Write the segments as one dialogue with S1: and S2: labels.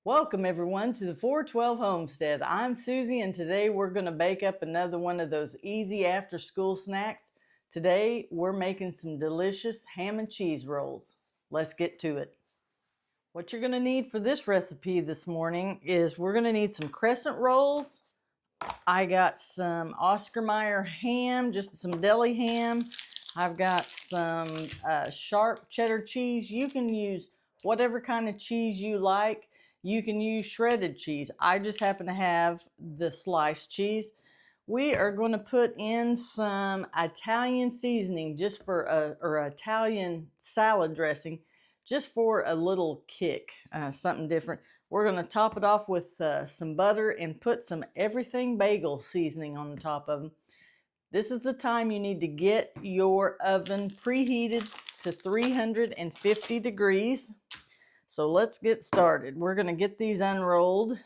S1: Welcome everyone to the 412 Homestead. I'm Susie and today we're going to bake up another one of those easy after school snacks. Today we're making some delicious ham and cheese rolls. Let's get to it. What you're going to need for this recipe this morning is we're going to need some crescent rolls. I got some Oscar Mayer ham, just some deli ham. I've got some sharp cheddar cheese. You can use whatever kind of cheese you like. You can use shredded cheese. I just happen to have the sliced cheese. We are going to put in some Italian seasoning just for or Italian salad dressing just for a little kick, something different. We're going to top it off with some butter and put some everything bagel seasoning on the top of them. This is the time you need to get your oven preheated to 350 degrees. So let's get started. We're going to get these unrolled.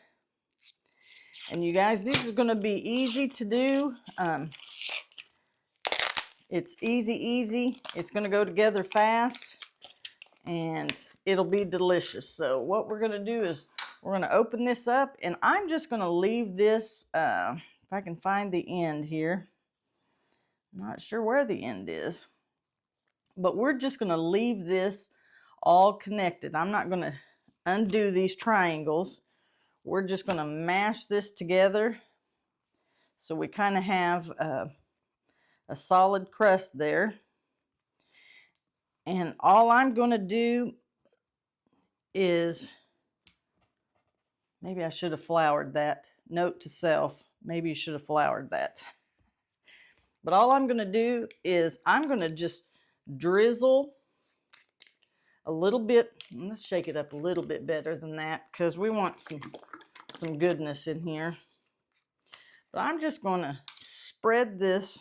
S1: And you guys, these are going to be easy to do. It's easy. It's going to go together fast. And it'll be delicious. So what we're going to do is we're going to open this up. And I'm just going to leave this, if I can find the end here. I'm not sure where the end is. But we're just going to leave this all connected. I'm not going to undo these triangles. We're just going to mash this together so we kind of have a solid crust there. And all I'm going to do is, maybe I should have floured that. Note to self, maybe you should have floured that. But all I'm going to do is I'm going to just drizzle a little bit. Let's shake it up a little bit better than that because we want some goodness in here. But I'm just going to spread this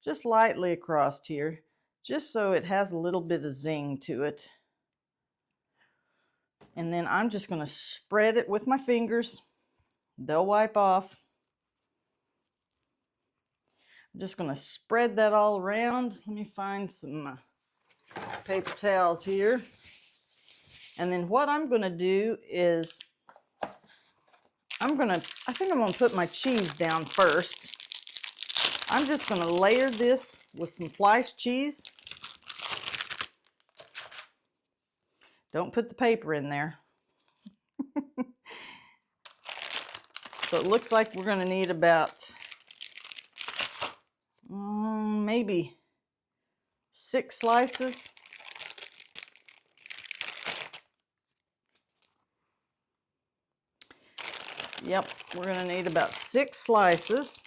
S1: just lightly across here, just so it has a little bit of zing to it. And then I'm just going to spread it with my fingers. They'll wipe off. I'm just going to spread that all around. Let me find some paper towels here. And then what I'm going to do is I think I'm going to put my cheese down first. I'm just going to layer this with some sliced cheese. Don't put the paper in there. So it looks like we're going to need about maybe 6 slices. Yep, we're going to need about 6 slices.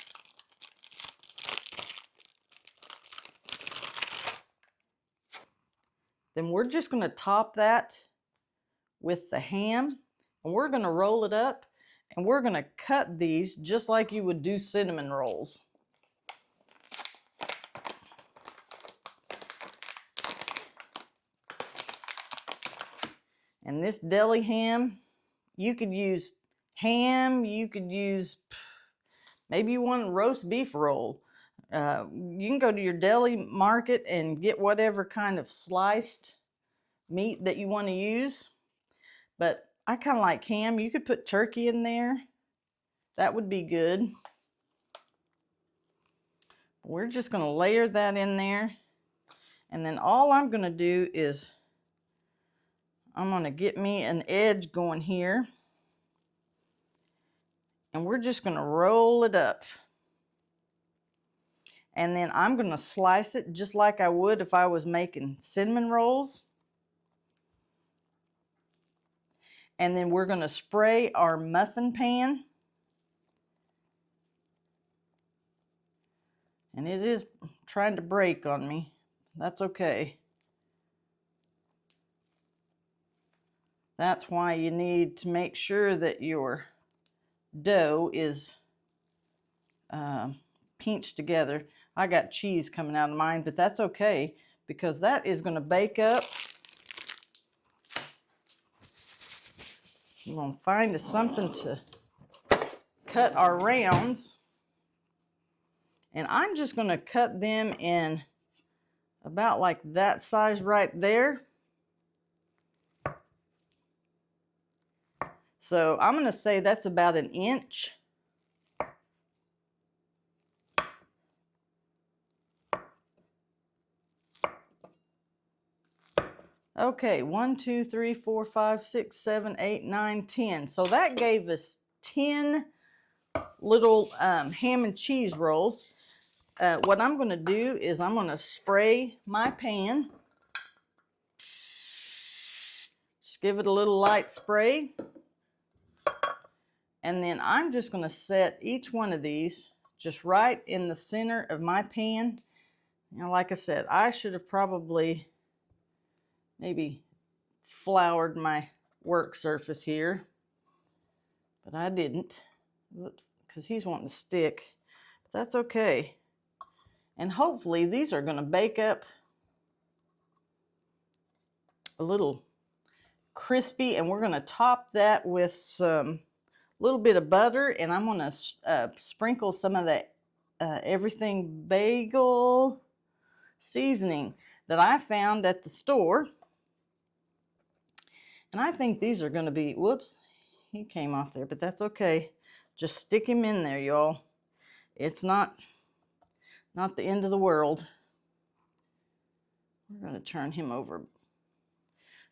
S1: Then we're just going to top that with the ham, and we're going to roll it up, and we're going to cut these just like you would do cinnamon rolls. And this deli ham, you could use ham, you could use, maybe you want a roast beef roll. You can go to your deli market and get whatever kind of sliced meat that you want to use. But I kind of like ham. You could put turkey in there. That would be good. We're just going to layer that in there. And then all I'm going to do is I'm going to get me an edge going here. And we're just going to roll it up. And then I'm going to slice it just like I would if I was making cinnamon rolls. And then we're going to spray our muffin pan. And it is trying to break on me. That's okay. That's why you need to make sure that your dough is pinched together. I got cheese coming out of mine, but that's okay because that is going to bake up. I'm going to find something to cut our rounds. And I'm just going to cut them in about like that size right there. So I'm going to say that's about an inch. Okay, 1, 2, 3, 4, 5, 6, 7, 8, 9, 10. So that gave us 10 little ham and cheese rolls. What I'm going to do is I'm going to spray my pan. Just give it a little light spray. And then I'm just going to set each one of these just right in the center of my pan. Now, like I said, I should have probably maybe floured my work surface here, but I didn't. Whoops, because he's wanting to stick. But that's okay. And hopefully these are going to bake up a little crispy, and we're going to top that with some little bit of butter, and I'm going to sprinkle some of that everything bagel seasoning that I found at the store. And I think these are going to be, whoops, he came off there, but that's okay. Just stick him in there, y'all. It's not the end of the world. We're going to turn him over.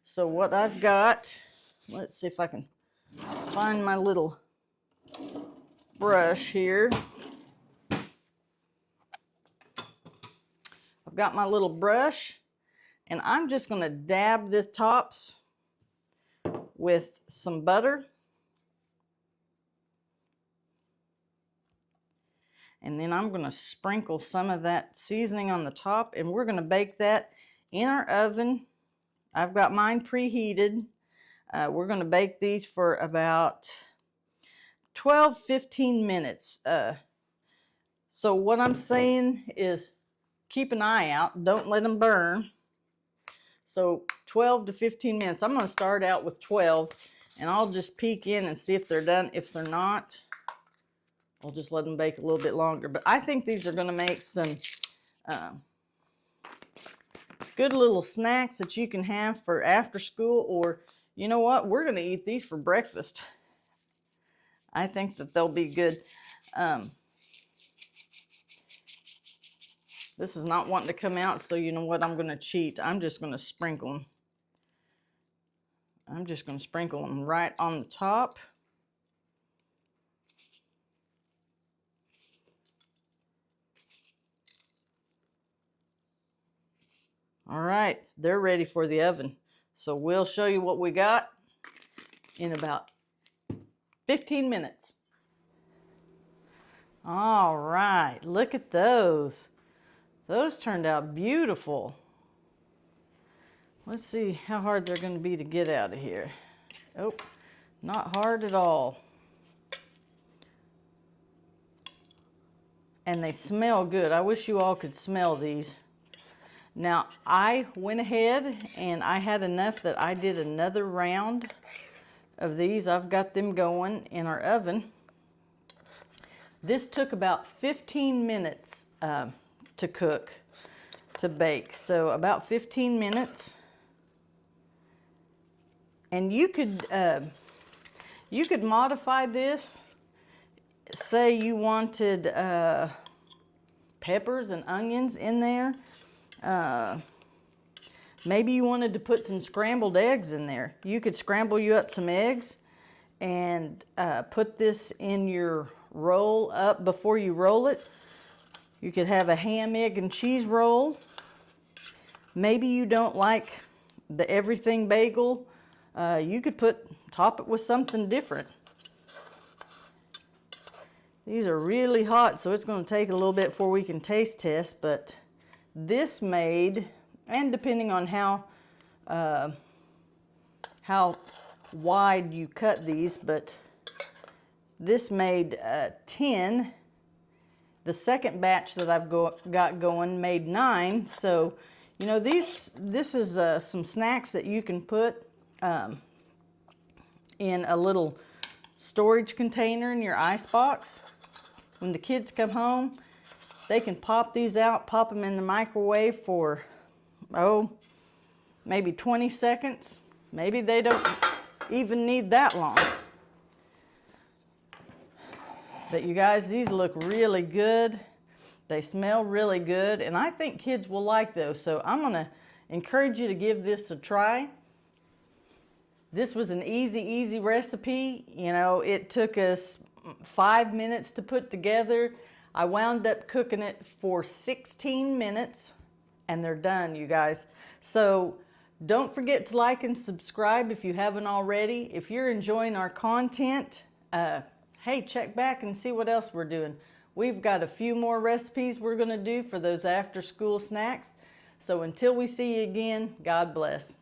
S1: So what I've got, let's see if I can find my little brush here. I've got my little brush, and I'm just going to dab the tops with some butter. And then I'm going to sprinkle some of that seasoning on the top, and we're going to bake that in our oven. I've got mine preheated. We're going to bake these for about 12-15 minutes. So what I'm saying is keep an eye out. Don't let them burn. So 12 to 15 minutes. I'm going to start out with 12, and I'll just peek in and see if they're done. If they're not, I'll just let them bake a little bit longer. But I think these are going to make some good little snacks that you can have for after school, or you know what? We're going to eat these for breakfast. I think that they'll be good. This is not wanting to come out, so you know what? I'm going to cheat. I'm just going to sprinkle them. I'm just going to sprinkle them right on the top. All right, they're ready for the oven. So we'll show you what we got in about 15 minutes. All right, look at those. Those turned out beautiful. Let's see how hard they're going to be to get out of here. Oh, not hard at all. And they smell good. I wish you all could smell these. Now, I went ahead and I had enough that I did another round of these. I've got them going in our oven. This took about 15 minutes to cook, to bake. So about 15 minutes. And you could modify this. Say you wanted peppers and onions in there. Maybe you wanted to put some scrambled eggs in there. You could scramble you up some eggs and put this in your roll up before you roll it. You could have a ham, egg, and cheese roll. Maybe you don't like the everything bagel. You could top it with something different. These are really hot, so it's going to take a little bit before we can taste test, but this made, and depending on how wide you cut these, but this made 10. The second batch that I've got going made 9. So, you know, this is some snacks that you can put in a little storage container in your icebox. When the kids come home, they can pop these out, pop them in the microwave for, maybe 20 seconds. Maybe they don't even need that long. But you guys, these look really good. They smell really good, and I think kids will like those. So I'm gonna encourage you to give this a try. This was an easy recipe. You know, it took us 5 minutes to put together. I wound up cooking it for 16 minutes, and they're done, you guys. So don't forget to like and subscribe if you haven't already. If you're enjoying our content, hey, check back and see what else we're doing. We've got a few more recipes we're gonna do for those after school snacks. So until we see you again, God bless.